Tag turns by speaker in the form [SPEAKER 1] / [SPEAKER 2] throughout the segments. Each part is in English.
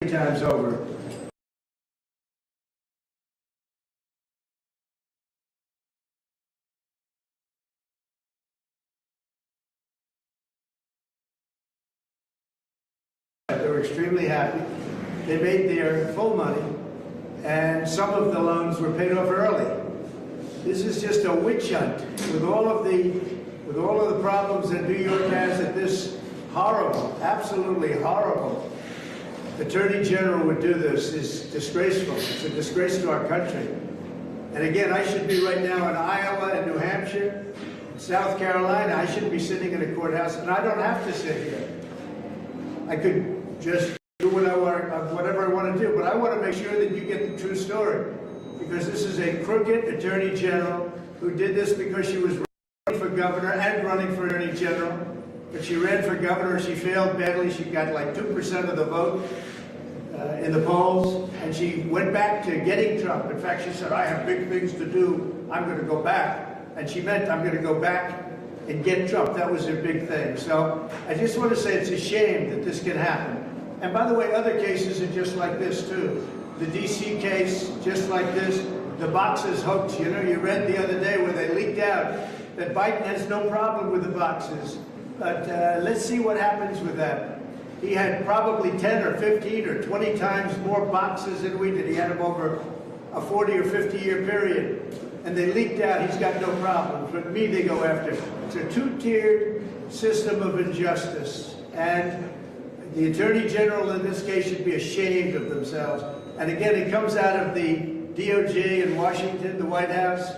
[SPEAKER 1] 3 times over. They were extremely happy. They made their full money, and some of the loans were paid off early. This is just a witch hunt with all of the problems that New York has. That this horrible, absolutely horrible Attorney General would do this is disgraceful. It's a disgrace to our country. And again, I should be right now in Iowa and New Hampshire, South Carolina. I shouldn't be sitting in a courthouse, and I don't have to sit here. I could just do what I want, whatever I want to do, but I want to make sure that you get the true story, because this is a crooked Attorney General who did this because she was running for governor and running for Attorney General. But she ran for governor, she failed badly. She got like 2% of the vote in the polls, and she went back to getting Trump. In fact, she said, I have big things to do, I'm going to go back. And she meant, I'm going to go back and get Trump. That was her big thing. So I just want to say it's a shame that this can happen. And by the way, other cases are just like this too. The DC case, just like this. The boxes hoax, you know, you read the other day where they leaked out that Biden has no problem with the boxes. But let's see what happens with that. He had probably 10 or 15 or 20 times more boxes than we did. He had them over a 40 or 50 year period. And they leaked out, he's got no problems. But me, they go after. It's a two-tiered system of injustice. And the Attorney General in this case should be ashamed of themselves. And again, it comes out of the DOJ in Washington, the White House,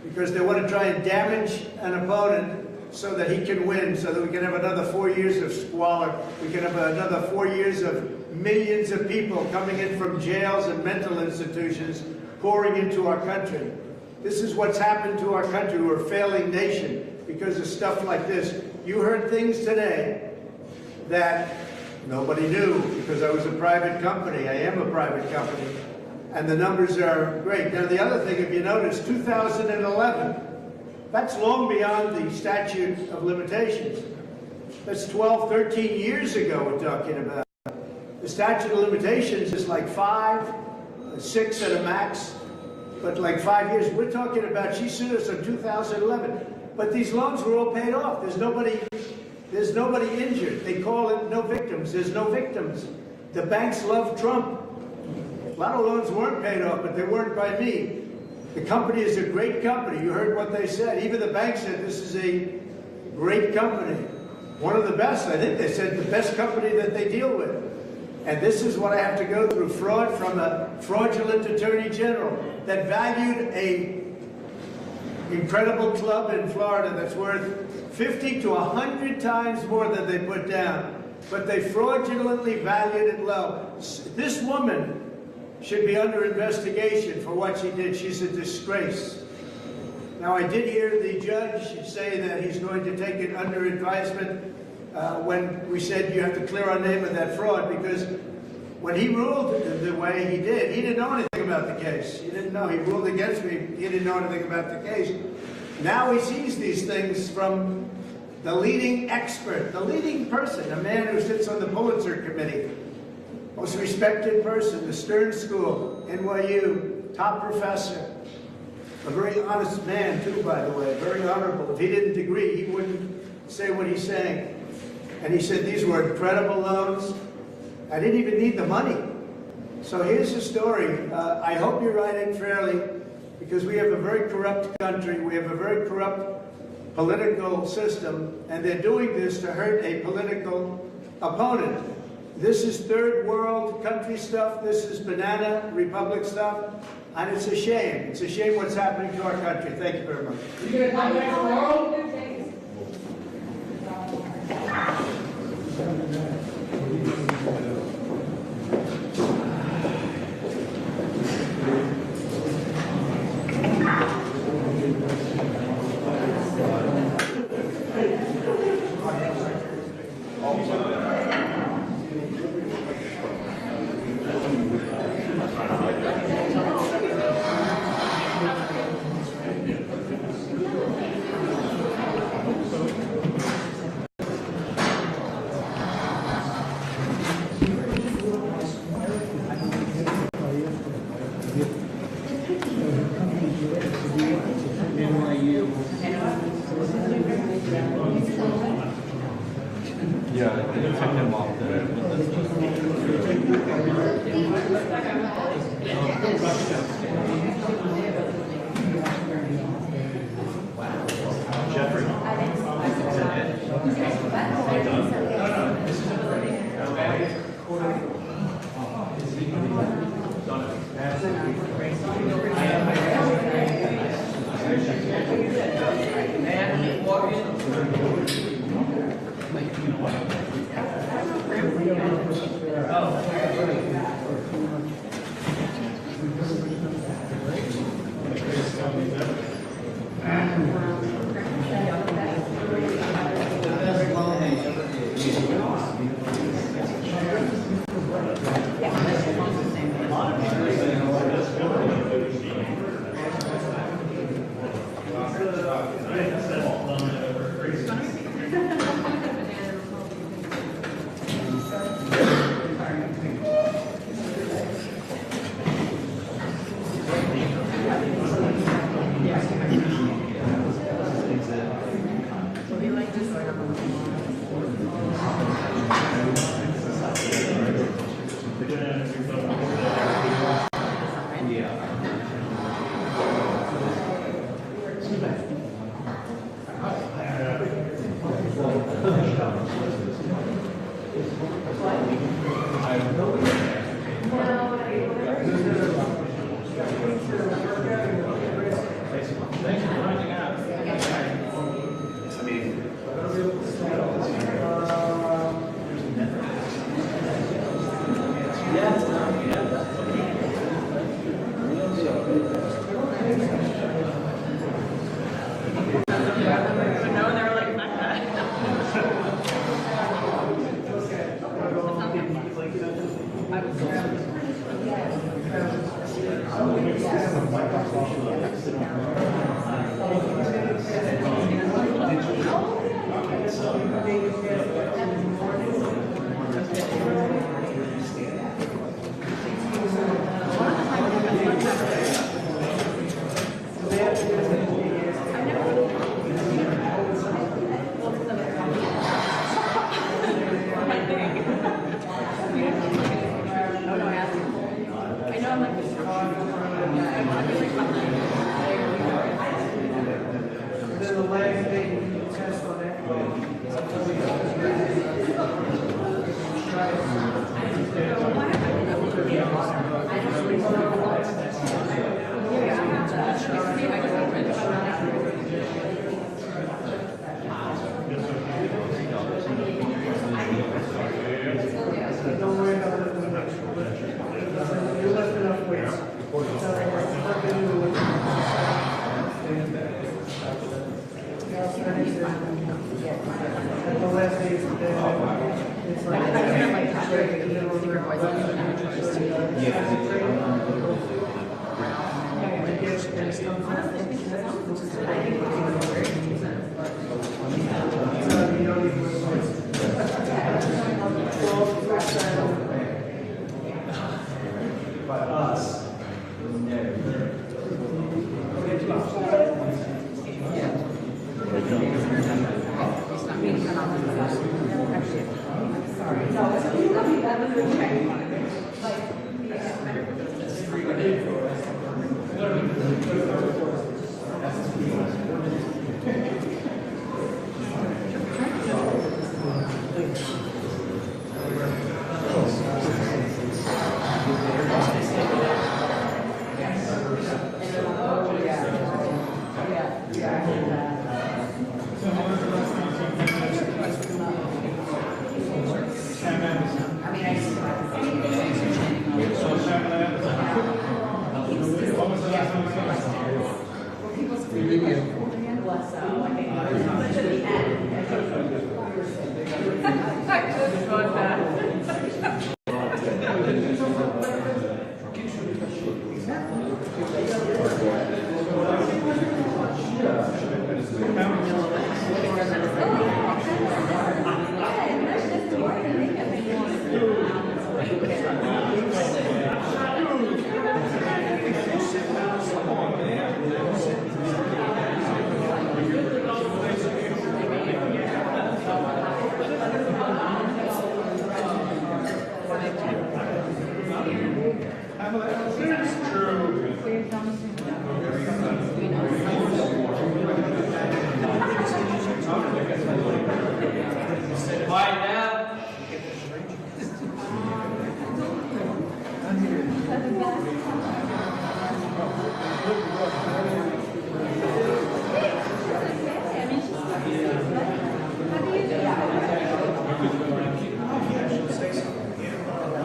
[SPEAKER 1] because they want to try and damage an opponent so that he can win, so that we can have another 4 years of squalor. We can have another 4 years of millions of people coming in from jails and mental institutions pouring into our country. This is what's happened to our country. We're a failing nation because of stuff like this. You heard things today that nobody knew because I was a private company. I am a private company. And the numbers are great. Now, the other thing, if you notice, 2011, that's long beyond the statute of limitations. That's 12, 13 years ago we're talking about. The statute of limitations is like 5, 6 at a max, but like 5 years. We're talking about, she sued us in 2011. But these loans were all paid off. There's nobody injured. They call it no victims. There's no victims. The banks love Trump. A lot of loans weren't paid off, but they weren't by me. The company is a great company. You heard what they said. Even the bank said this is a great company. One of the best. I think they said the best company that they deal with. And this is what I have to go through. Fraud from a fraudulent Attorney General that valued a incredible club in Florida that's worth 50 to 100 times more than they put down. But they fraudulently valued it low. This woman should be under investigation for what she did. She's a disgrace. Now, I did hear the judge say that he's going to take it under advisement when we said you have to clear our name of that fraud, because when he ruled the way he did, he didn't know anything about the case. He didn't know. He ruled against me. He didn't know anything about the case. Now he sees these things from the leading expert, the leading person, a man who sits on the Pulitzer Committee, most respected person, the Stern School, NYU, top professor, a very honest man too, by the way, very honorable. If he didn't agree, he wouldn't say what he's saying. And he said these were incredible loans. I didn't even need the money. So here's the story. I hope you write it fairly, because we have a very corrupt country. We have a very corrupt political system, and they're doing this to hurt a political opponent. This is third world country stuff. This is banana republic stuff. And it's a shame. It's a shame what's happening to our country. Thank you very much.
[SPEAKER 2] You gonna come back tomorrow?
[SPEAKER 3] Yeah, I took him off there.
[SPEAKER 4] Jeffrey.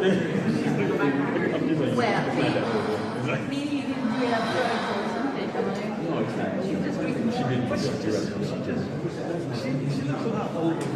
[SPEAKER 2] Maybe you didn't do it after or something.
[SPEAKER 3] No, it's not.
[SPEAKER 2] She just recently.
[SPEAKER 3] She looks a lot older.